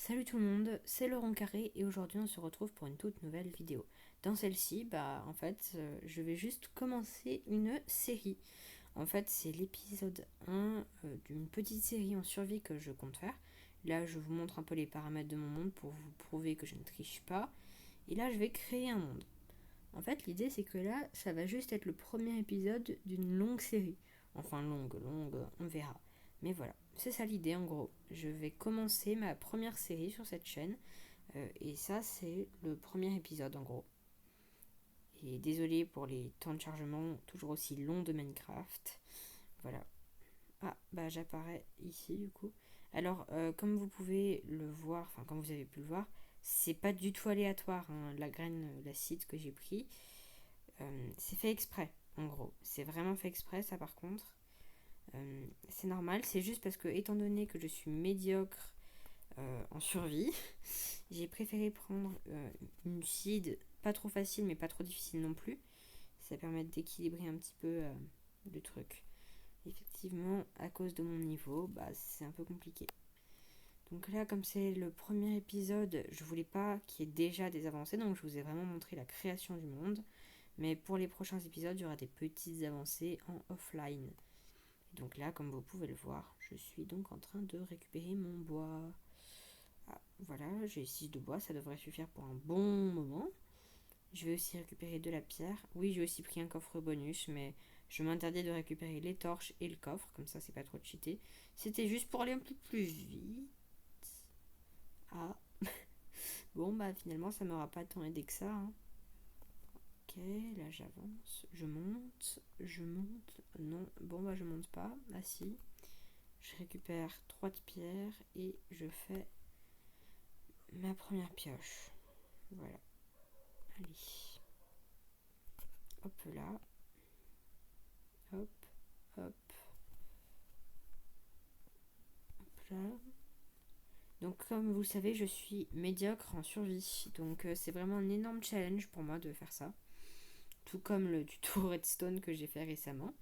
Salut tout le monde, c'est Laurent Carré et aujourd'hui on se retrouve pour une toute nouvelle vidéo. Dans celle-ci, je vais juste commencer une série. En fait, c'est l'épisode 1 d'une petite série en survie que je compte faire. Là, je vous montre un peu les paramètres de mon monde pour vous prouver que je ne triche pas. Et là, je vais créer un monde. En fait, l'idée c'est que là, ça va juste être le premier épisode d'une longue série. Enfin, longue, on verra. Mais voilà, c'est ça l'idée en gros. Je vais commencer ma première série sur cette chaîne. Et ça, c'est le premier épisode en gros. Et désolé pour les temps de chargement toujours aussi longs de Minecraft. Voilà. Ah, bah j'apparais ici du coup. Alors, comme vous pouvez le voir, enfin comme vous avez pu le voir, c'est pas du tout aléatoire, hein, la graine, l'acide que j'ai pris. C'est fait exprès, en gros. C'est vraiment fait exprès, ça par contre. C'est normal, c'est juste parce que, étant donné que je suis médiocre en survie, j'ai préféré prendre une seed pas trop facile, mais pas trop difficile non plus. Ça permet d'équilibrer un petit peu le truc. Effectivement, à cause de mon niveau, c'est un peu compliqué. Donc là, comme c'est le premier épisode, je voulais pas qu'il y ait déjà des avancées, donc je vous ai vraiment montré la création du monde. Mais pour les prochains épisodes, il y aura des petites avancées en offline. Et donc là, comme vous pouvez le voir, je suis donc en train de récupérer mon bois. Ah, voilà, j'ai 6 de bois, ça devrait suffire pour un bon moment. Je vais aussi récupérer de la pierre. Oui, j'ai aussi pris un coffre bonus, mais je m'interdis de récupérer les torches et le coffre, comme ça c'est pas trop cheaté. C'était juste pour aller un peu plus vite. Ah, bon finalement ça m'aura pas tant aidé que ça, hein. Ok, là j'avance, je monte, non, je monte pas, ah si, je récupère 3 de pierre et je fais ma première pioche, voilà, allez, hop là, hop, hop, hop là. Donc comme vous le savez, je suis médiocre en survie, donc c'est vraiment un énorme challenge pour moi de faire ça, tout comme le tuto Redstone que j'ai fait récemment.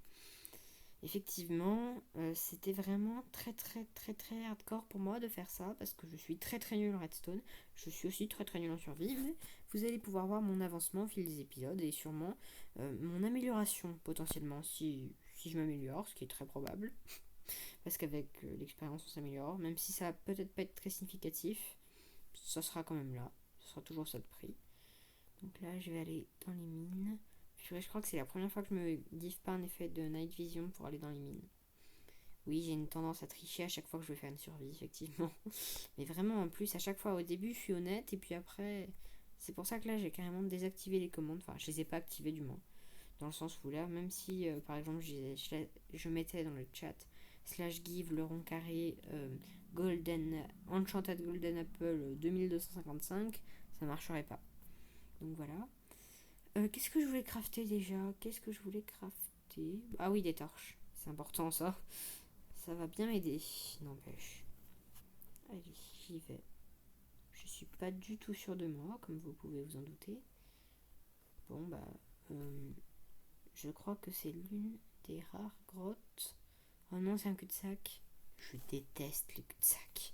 Effectivement, c'était vraiment très très très très hardcore pour moi de faire ça parce que je suis très très nulle en redstone. Je suis aussi très très nulle en survie, mais vous allez pouvoir voir mon avancement au fil des épisodes et sûrement mon amélioration potentiellement si je m'améliore, ce qui est très probable. Parce qu'avec l'expérience on s'améliore, même si ça va peut-être pas être très significatif, ça sera quand même là. Ce sera toujours ça de prix. Donc là je vais aller dans les mines. Je crois que c'est la première fois que je me dive pas un effet de night vision pour aller dans les mines. Oui, j'ai une tendance à tricher à chaque fois que je veux faire une survie, effectivement. Mais vraiment, en plus, à chaque fois, au début, je suis honnête, et puis après, c'est pour ça que là, j'ai carrément désactivé les commandes. Enfin, je les ai pas activées, du moins. Dans le sens où là, même si, par exemple, je mettais dans le chat /give le rond carré golden enchanted golden apple 2255, ça marcherait pas. Donc voilà. Qu'est-ce que je voulais crafter déjà? Qu'est-ce que je voulais crafter? Ah oui, des torches. C'est important ça. Ça va bien m'aider, n'empêche. Allez, j'y vais. Je suis pas du tout sûre de moi, comme vous pouvez vous en douter. Bon, euh, je crois que c'est l'une des rares grottes. Oh non, c'est un cul-de-sac. Je déteste les cul-de-sac.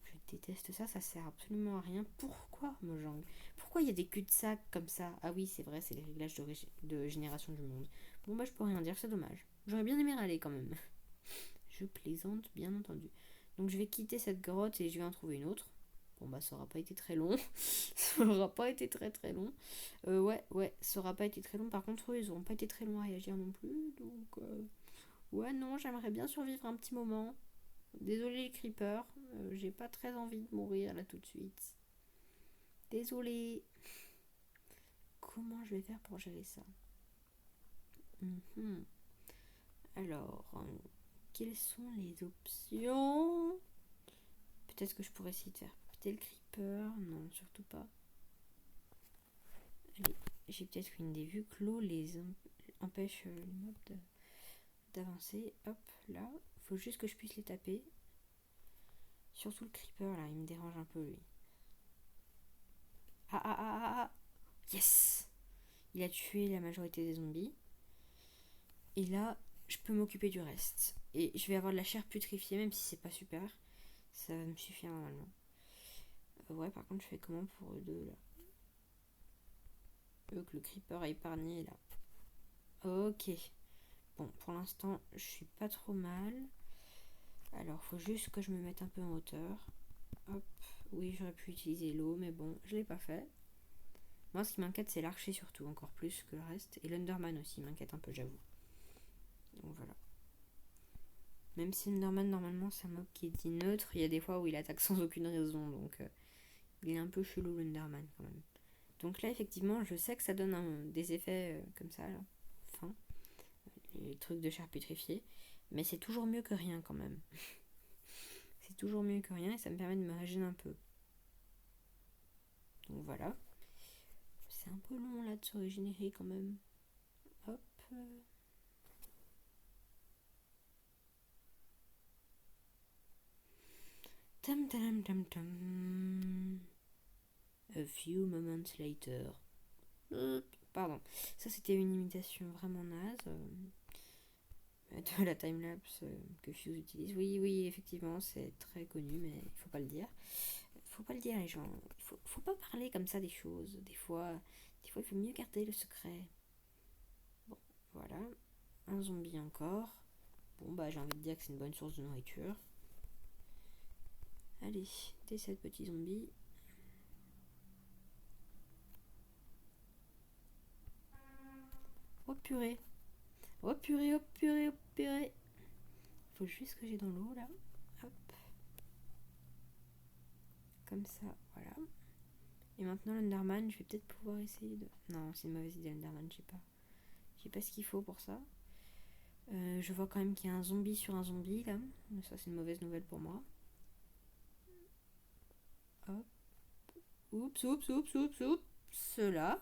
Je déteste ça, ça sert absolument à rien. Pourquoi, Mojang? Pourquoi il y a des cul-de-sac comme ça? Ah oui, c'est vrai, c'est les réglages de génération du monde. Bon, je peux rien dire, c'est dommage. J'aurais bien aimé aller quand même. Je plaisante, bien entendu. Donc je vais quitter cette grotte et je vais en trouver une autre. Bon ça aura pas été très long. Ça aura pas été très très long. Ouais, ça aura pas été très long. Par contre, eux, ils auront pas été très longs à réagir non plus. Donc, ouais, non, j'aimerais bien survivre un petit moment. Désolé les creepers, j'ai pas très envie de mourir là tout de suite. Désolé. Comment je vais faire pour gérer ça? Alors, quelles sont les options? Peut-être que je pourrais essayer de faire péter le creeper. Non, surtout pas. Allez, j'ai peut-être une idée. Vu que l'eau les empêche les mobs d'avancer. Hop, là. Faut juste que je puisse les taper. Surtout le creeper, là. Il me dérange un peu, lui. Ah. Yes! Il a tué la majorité des zombies. Et là, je peux m'occuper du reste. Et je vais avoir de la chair putréfiée, même si c'est pas super. Ça va me suffire normalement. Ouais, par contre, je fais comment pour eux deux, là? Eux que le creeper a épargné, là. Ok. Bon, pour l'instant, je suis pas trop mal. Alors, faut juste que je me mette un peu en hauteur. Hop. Oui, j'aurais pu utiliser l'eau, mais bon, je l'ai pas fait. Moi, ce qui m'inquiète, c'est l'archer surtout, encore plus que le reste. Et l'Underman aussi m'inquiète un peu, j'avoue. Donc voilà. Même si l'Underman, normalement, c'est un mob qui est dit neutre, il y a des fois où il attaque sans aucune raison. Donc, il est un peu chelou, l'Underman, quand même. Donc là, effectivement, je sais que ça donne des effets comme ça, là. Fin. Les trucs de chair pétrifiée. Mais c'est toujours mieux que rien, quand même. C'est toujours mieux que rien et ça me permet de me régénérer un peu. Donc voilà. C'est un peu long, là, de se régénérer, quand même. Hop. Tam tam tam tam. A few moments later. Pardon. Ça, c'était une imitation vraiment naze de la timelapse que Fuse utilise. Oui, oui, effectivement, c'est très connu, mais il faut pas le dire. Faut pas le dire, les gens. Faut pas parler comme ça des choses. Des fois, il faut mieux garder le secret. Bon, voilà. Un zombie encore. Bon, bah, j'ai envie de dire que c'est une bonne source de nourriture. Allez, décède, petit zombie. Oh purée. Oh purée, oh purée, oh purée. Faut juste que j'ai dans l'eau là. Hop. Comme ça, voilà. Et maintenant l'Underman, je vais peut-être pouvoir essayer de. Non, c'est une mauvaise idée l'Underman, je sais pas. Je sais pas ce qu'il faut pour ça. Je vois quand même qu'il y a un zombie sur un zombie là. Mais ça c'est une mauvaise nouvelle pour moi. Hop. Oups, oups, oups, oups, oups. Cela.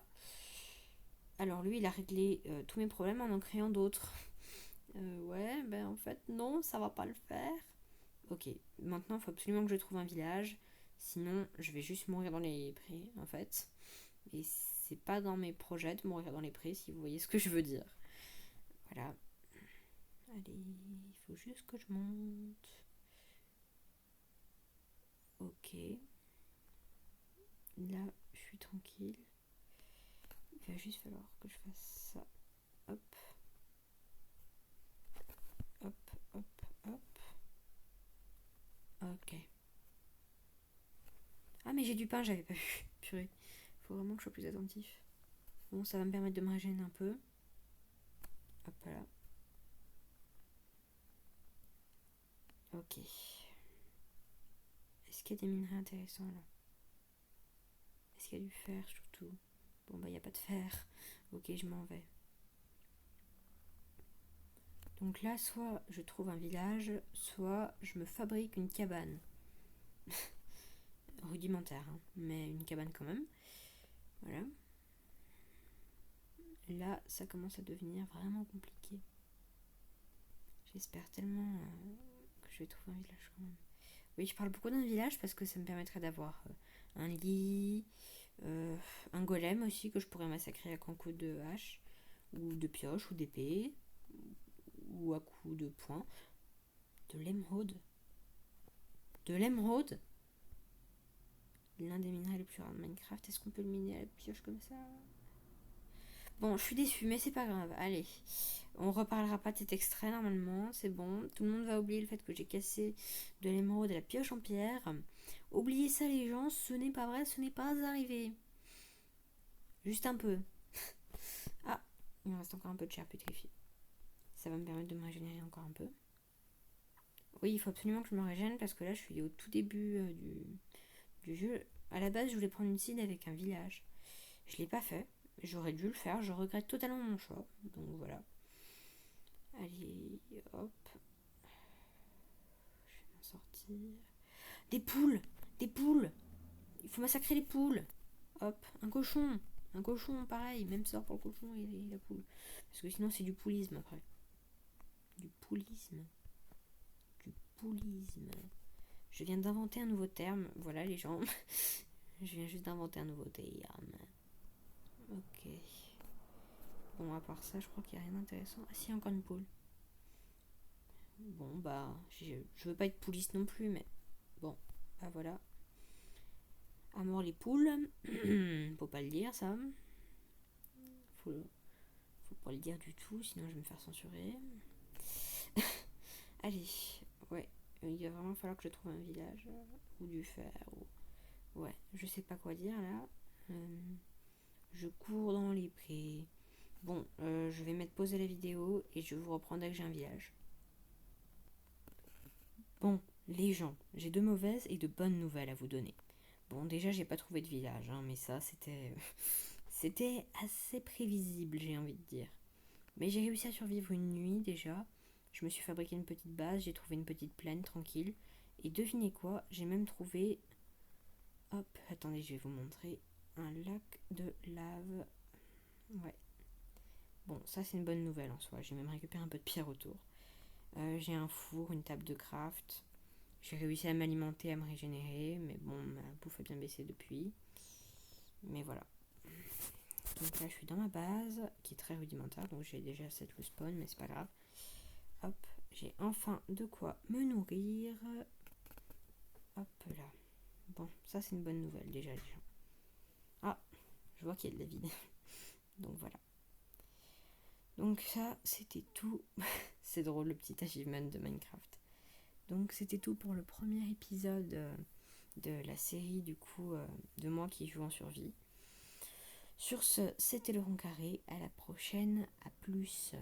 Alors lui, il a réglé tous mes problèmes en créant d'autres. Ouais, ben en fait, non, ça va pas le faire. Ok, maintenant, il faut absolument que je trouve un village. Sinon, je vais juste mourir dans les prés, en fait. Et c'est pas dans mes projets de mourir dans les prés, si vous voyez ce que je veux dire. Voilà. Allez, il faut juste que je monte. Ok. Là, je suis tranquille. Il va juste falloir que je fasse ça. Hop. Hop, hop, hop. Ok. Ah, mais j'ai du pain, j'avais pas vu. Purée. Faut vraiment que je sois plus attentif. Bon, ça va me permettre de me régénérer un peu. Hop là. Ok. Est-ce qu'il y a des minerais intéressants là? Est-ce qu'il y a du fer surtout? Bon bah il n'y a pas de fer. Ok, je m'en vais. Donc là, soit je trouve un village, soit je me fabrique une cabane. Rudimentaire, hein, mais une cabane quand même. Voilà. Là, ça commence à devenir vraiment compliqué. J'espère tellement que je vais trouver un village quand même. Oui, je parle beaucoup d'un village parce que ça me permettrait d'avoir un lit, un golem aussi que je pourrais massacrer à grands coups de hache, ou de pioche, ou d'épée, ou à coups de poing. De l'émeraude. De l'émeraude. L'un des minerais les plus rares de Minecraft. Est-ce qu'on peut le miner à la pioche comme ça? Bon, je suis déçue, mais c'est pas grave. Allez, on reparlera pas de cet extrait normalement. C'est bon. Tout le monde va oublier le fait que j'ai cassé de l'émeraude à la pioche en pierre. Oubliez ça, les gens. Ce n'est pas vrai. Ce n'est pas arrivé. Juste un peu. Ah, il me reste encore un peu de chair pétrifiée. Ça va me permettre de me régénérer encore un peu. Oui, il faut absolument que je me régène parce que là, je suis au tout début du jeu. À la base, je voulais prendre une seed avec un village. Je l'ai pas fait. J'aurais dû le faire. Je regrette totalement mon choix. Donc voilà. Allez, hop. Je vais m'en sortir. Des poules. Des poules. Il faut massacrer les poules. Hop. Un cochon. Un cochon, pareil. Même sort pour le cochon et la poule. Parce que sinon, c'est du poulisme après. Du poulisme. Du poulisme. Je viens d'inventer un nouveau terme. Voilà, les gens. Je viens juste d'inventer un nouveau terme. Ok. Bon, à part ça, je crois qu'il n'y a rien d'intéressant. Ah si, encore une poule. Bon, bah, je veux pas être pouliste non plus, mais bon, bah voilà. À mort les poules. Faut pas le dire ça. Faut pas le dire du tout, sinon je vais me faire censurer. Allez, ouais. Il va vraiment falloir que je trouve un village. Ou du fer. Ouais, je sais pas quoi dire là. Je cours dans les prés. Bon, je vais mettre pause à la vidéo et je vous reprends dès que j'ai un village. Bon, les gens, j'ai de mauvaises et de bonnes nouvelles à vous donner. Bon, déjà, j'ai pas trouvé de village, hein, mais ça, c'était assez prévisible, j'ai envie de dire. Mais j'ai réussi à survivre une nuit déjà. Je me suis fabriqué une petite base, j'ai trouvé une petite plaine tranquille. Et devinez quoi, j'ai même trouvé. Hop, attendez, je vais vous montrer un lac de lave. Ouais. Bon, ça c'est une bonne nouvelle en soi. J'ai même récupéré un peu de pierre autour. J'ai un four, une table de craft. J'ai réussi à m'alimenter, à me régénérer, mais bon, ma bouffe a bien baissé depuis. Mais voilà. Donc là, je suis dans ma base, qui est très rudimentaire, donc j'ai déjà 7 le spawn, mais c'est pas grave. Hop, j'ai enfin de quoi me nourrir. Hop là. Bon, ça c'est une bonne nouvelle déjà, les gens. Ah, je vois qu'il y a de la vide. Donc voilà. Donc ça, c'était tout. C'est drôle le petit achievement de Minecraft. Donc c'était tout pour le premier épisode de la série du coup de moi qui joue en survie. Sur ce, c'était le rond carré. À la prochaine. À plus.